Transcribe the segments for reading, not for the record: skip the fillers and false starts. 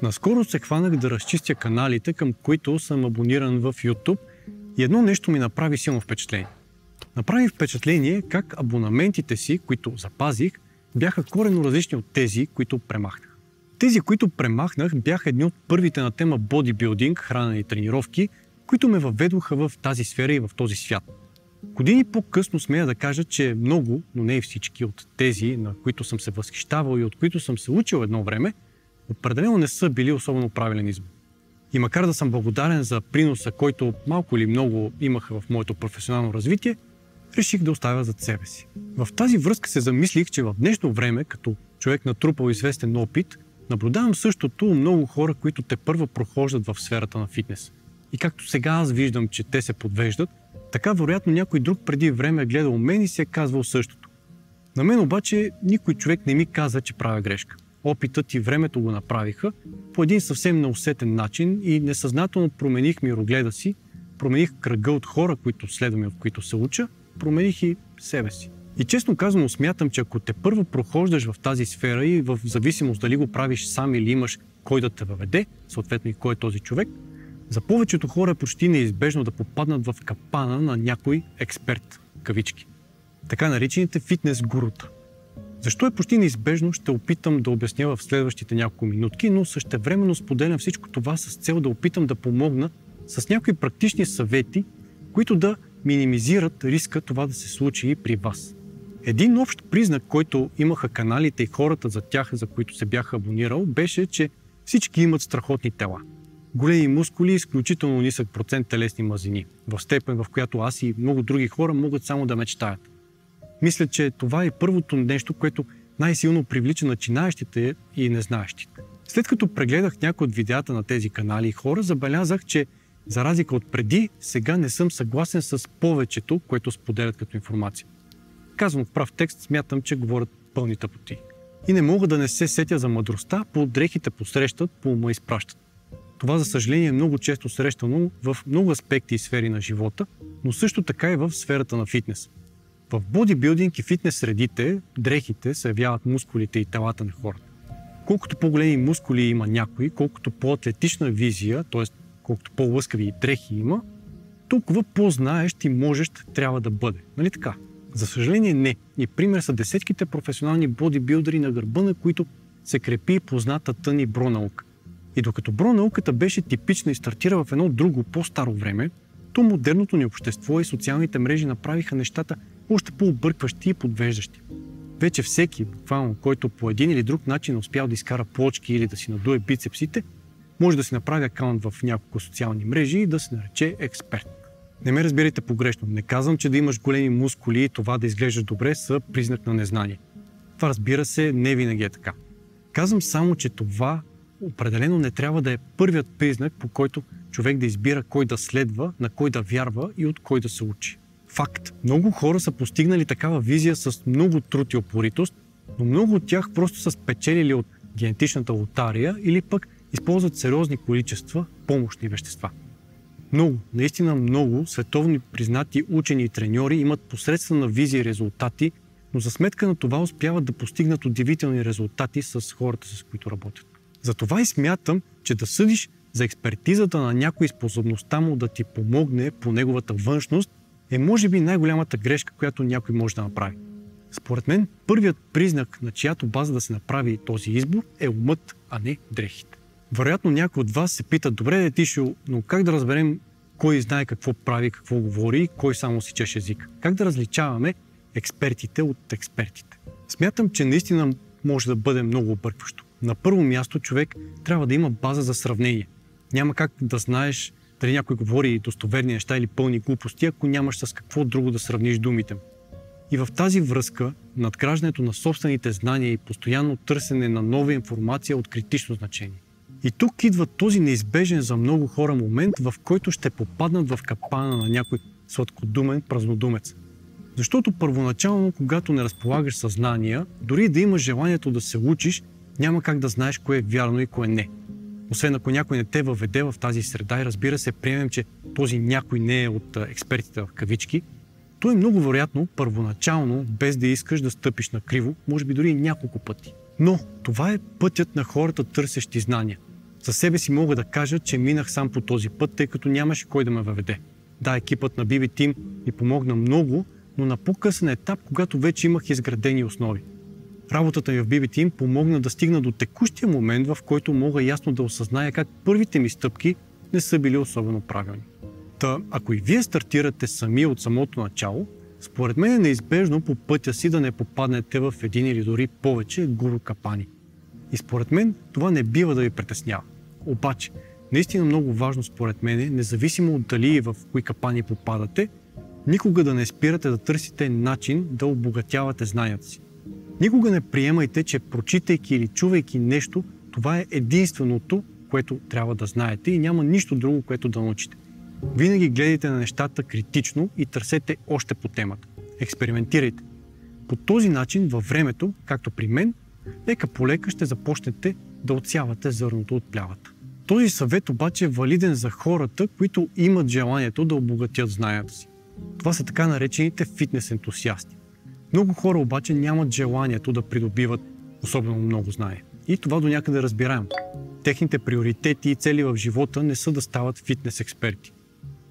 Наскоро се хванах да разчистя каналите, към които съм абониран в YouTube, и едно нещо ми направи силно впечатление. Направи впечатление как абонаментите си, които запазих, бяха коренно различни от тези, които премахнах. Тези, които премахнах, бяха едни от първите на тема бодибилдинг, хранене и тренировки, които ме въведоха в тази сфера и в този свят. Години по-късно смея да кажа, че много, но не и всички от тези, на които съм се възхищавал и от които съм се учил едно време, определено не са били особено правилен избор. И макар да съм благодарен за приноса, който малко или много имаха в моето професионално развитие, реших да оставя зад себе си. В тази връзка се замислих, че в днешно време, като човек натрупал известен опит, наблюдавам същото много хора, които тепърва прохождат в сферата на фитнес. И както сега аз виждам, че те се подвеждат, така вероятно някой друг преди време е гледал мен и се е казвал същото. На мен обаче никой човек не ми каза, че правя грешка. Опитът и времето го направиха по един съвсем неусетен начин и несъзнателно промених мирогледа си, промених кръга от хора, които следвам и от които се уча, промених и себе си. И честно казано смятам, че ако те първо прохождаш в тази сфера и в зависимост дали го правиш сам или имаш кой да те въведе, съответно и кой е този човек, за повечето хора е почти неизбежно да попаднат в капана на някой експерт, кавички. Така наречените фитнес гурута. Защо е почти неизбежно, ще опитам да обясня в следващите няколко минутки, но същевременно споделям всичко това с цел да опитам да помогна с някои практични съвети, които да минимизират риска това да се случи и при вас. Един общ признак, който имаха каналите и хората за тях, за които се бях абонирал, беше, че всички имат страхотни тела. Големи мускули и изключително нисък процент телесни мазнини, в степен, в която аз и много други хора могат само да мечтаят. Мисля, че това е първото нещо, което най-силно привлича начинаещите и незнаещите. След като прегледах някои от видеята на тези канали и хора, забелязах, че за разлика от преди, сега не съм съгласен с повечето, което споделят като информация. Казвам в прав текст, смятам, че говорят пълни тъпоти. И не мога да не се сетя за мъдростта, по дрехите посрещат, по ума изпращат. Това, за съжаление, е много често срещано в много аспекти и сфери на живота, но също така и в сферата на фитнес. В бодибилдинг и фитнес средите, дрехите се явяват мускулите и телата на хората. Колкото по-големи мускули има някой, колкото по-атлетична визия, т.е. колкото по-лъскави дрехи има, толкова по-знаещ и можещ трябва да бъде. Нали така? За съжаление не. И пример са десетките професионални бодибилдери, на гърба на които се крепи познатата ни бронаука. И докато бронауката беше типична и стартира в едно друго, по-старо време, то модерното ни общество и социалните мрежи направиха нещата още по-объркващи и подвеждащи. Вече всеки, буквално, който по един или друг начин успял да изкара плочки или да си надуе бицепсите, може да си направи акаунт в няколко социални мрежи и да се нарече експерт. Не ме разбирайте погрешно. Не казвам, че да имаш големи мускули и това да изглеждаш добре са признак на незнание. Това, разбира се, не винаги е така. Казвам само, че това определено не трябва да е първият признак, по който човек да избира кой да следва, на кой да вярва и от кой да се учи. Факт. Много хора са постигнали такава визия с много труд и упоритост, но много от тях просто са спечелили от генетичната лотария или пък използват сериозни количества помощни вещества. Много, наистина много световни признати учени и треньори имат посредствена визия и резултати, но за сметка на това успяват да постигнат удивителни резултати с хората, с които работят. Затова и смятам, че да съдиш за експертизата на някой, способността му да ти помогне по неговата външност, е може би най-голямата грешка, която някой може да направи. Според мен, първият признак, на чиято база да се направи този избор, е умът, а не дрехите. Вероятно някой от вас се пита: добре, Тишо, но как да разберем кой знае какво прави, какво говори и кой само си чеше език? Как да различаваме експертите от експертите? Смятам, че наистина може да бъде много объркващо. На първо място човек трябва да има база за сравнение. Няма как да знаеш дали някой говори достоверни неща или пълни глупости, ако нямаш с какво друго да сравниш думите. И в тази връзка надграждането на собствените знания и постоянно търсене на нова информация от критично значение. И тук идва този неизбежен за много хора момент, в който ще попаднат в капана на някой сладкодумен празнодумец. Защото първоначално, когато не разполагаш съзнания, дори да имаш желанието да се учиш, няма как да знаеш кое е вярно и кое не. Освен ако някой не те въведе в тази среда и, разбира се, приемем, че този някой не е от експертите в кавички, то е много вероятно първоначално, без да искаш да стъпиш на криво, може би дори няколко пъти. Но това е пътят на хората, търсещи знания. За себе си мога да кажа, че минах сам по този път, тъй като нямаше кой да ме въведе. Да, екипът на BB Team ми помогна много, но на по-късен етап, когато вече имах изградени основи. Работата ми в BB Team помогна да стигна до текущия момент, в който мога ясно да осъзная как първите ми стъпки не са били особено правилни. Та, ако и вие стартирате сами от самото начало, според мен е неизбежно по пътя си да не попаднете в един или дори повече гуру капани. И според мен това не бива да ви притеснява. Обаче, наистина много важно според мен, независимо от дали и в кои капани попадате, никога да не спирате да търсите начин да обогатявате знанията си. Никога не приемайте, че прочитайки или чувайки нещо, това е единственото, което трябва да знаете и няма нищо друго, което да научите. Винаги гледайте на нещата критично и търсете още по темата. Експериментирайте. По този начин във времето, както при мен, лека по лека ще започнете да отсявате зърното от плявата. Този съвет обаче е валиден за хората, които имат желанието да обогатят знанията си. Това са така наречените фитнес ентусиасти. Много хора обаче нямат желанието да придобиват особено много знания. И това до някъде разбираем. Техните приоритети и цели в живота не са да стават фитнес експерти.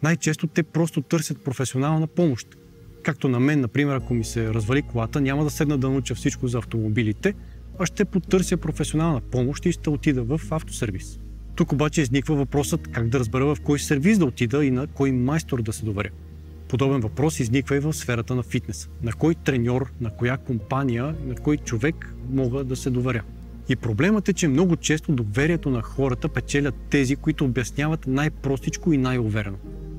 Най-често те просто търсят професионална помощ. Както на мен, например, ако ми се развали колата, няма да седна да науча всичко за автомобилите, а ще потърся професионална помощ и ще отида в автосервис. Тук обаче изниква въпросът как да разбера в кой сервис да отида и на кой майстор да се доверя. Подобен въпрос изниква и в сферата на фитнеса. На кой треньор, на коя компания, на кой човек мога да се доверя. И проблемът е, че много често доверието на хората печелят тези, които обясняват най-простичко и най-уверено.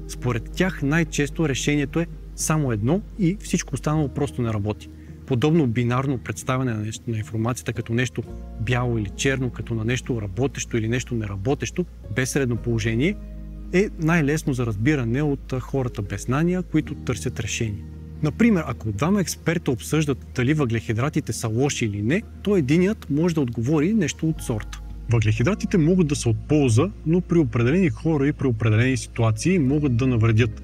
Според тях най-често решението е само едно и всичко останало просто не работи. Подобно бинарно представяне на информацията като нещо бяло или черно, като на нещо работещо или нещо неработещо, без средно положение, е най-лесно за разбиране от хората без знания, които търсят решение. Например, ако двама експерта обсъждат дали въглехидратите са лоши или не, то единият може да отговори нещо от сорта. Въглехидратите могат да са от полза, но при определени хора и при определени ситуации могат да навредят.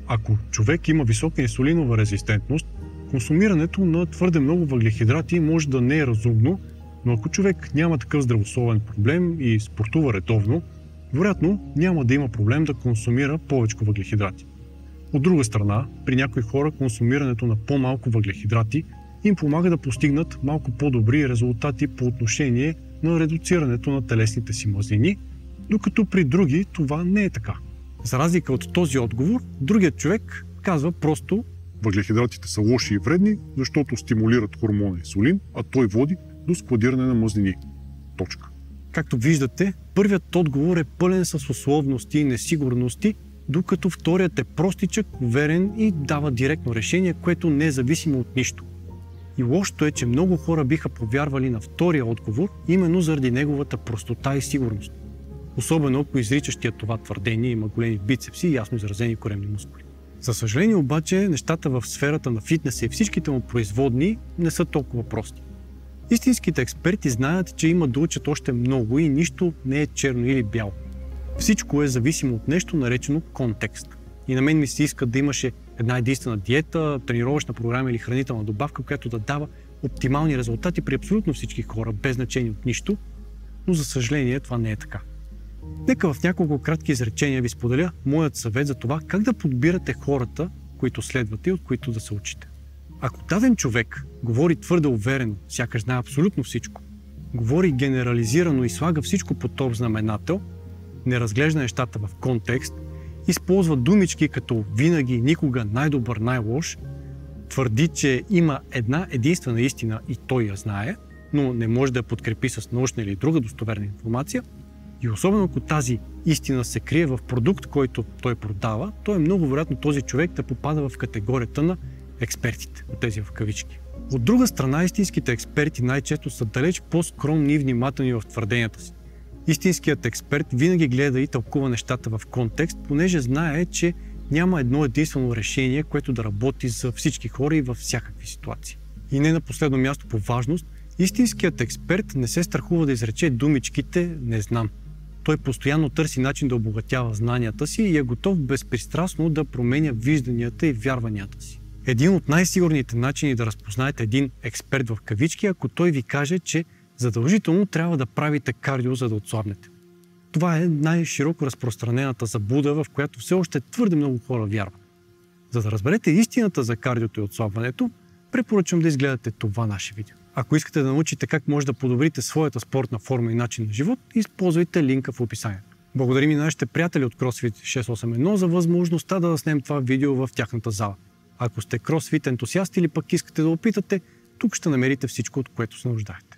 Ако човек има висока инсулинова резистентност, консумирането на твърде много въглехидрати може да не е разумно, но ако човек няма такъв здравословен проблем и спортува редовно, вероятно няма да има проблем да консумира повече въглехидрати. От друга страна, при някои хора консумирането на по-малко въглехидрати им помага да постигнат малко по-добри резултати по отношение на редуцирането на телесните си мазнини, докато при други това не е така. За разлика от този отговор, другият човек казва просто: въглехидратите са лоши и вредни, защото стимулират хормона инсулин, а той води до складиране на мазнини. Точка. Както виждате, първият отговор е пълен с условности и несигурности, докато вторият е простичък, уверен и дава директно решение, което не е зависимо от нищо. И лошото е, че много хора биха повярвали на втория отговор, именно заради неговата простота и сигурност. Особено ако изричащият това твърдение има големи бицепси и ясно изразени коремни мускули. За съжаление обаче, нещата в сферата на фитнеса и всичките му производни не са толкова прости. Истинските експерти знаят, че има да учат още много и нищо не е черно или бяло. Всичко е зависимо от нещо, наречено контекст. И на мен ми се иска да имаше една единствена диета, тренировъчна програма или хранителна добавка, която да дава оптимални резултати при абсолютно всички хора, без значение от нищо, но за съжаление това не е така. Нека в няколко кратки изречения ви споделя моят съвет за това как да подбирате хората, които следвате и от които да се учите. Ако даден човек говори твърде уверено, сякаш знае абсолютно всичко, говори генерализирано и слага всичко под топ знаменател, не разглежда нещата в контекст, използва думички като винаги, никога, най-добър, най-лош, твърди, че има една единствена истина и той я знае, но не може да я подкрепи с научна или друга достоверна информация, и особено ако тази истина се крие в продукт, който той продава, то е много вероятно този човек да попада в категорията на експертите, от тези в кавички. От друга страна, истинските експерти най-често са далеч по-скромни и внимателни в твърденията си. Истинският експерт винаги гледа и тълкува нещата в контекст, понеже знае, че няма едно единствено решение, което да работи за всички хора и във всякакви ситуации. И не на последно място по важност, истинският експерт не се страхува да изрече думичките «не знам». Той постоянно търси начин да обогатява знанията си и е готов безпристрастно да променя вижданията и вярванията си. Един от най-сигурните начини да разпознаете един експерт в кавички, ако той ви каже, че задължително трябва да правите кардио, за да отслабнете. това е най-широко разпространената заблуда, в която все още твърде много хора вярват. За да разберете истината за кардиото и отслабването, препоръчвам да изгледате това наше видео. Ако искате да научите как може да подобрите своята спортна форма и начин на живот, използвайте линка в описанието. Благодарим и на нашите приятели от CrossFit 681 за възможността да заснем това видео в тяхната зала. Ако сте CrossFit ентусиасти или пък искате да опитате, тук ще намерите всичко, от което се нуждаете.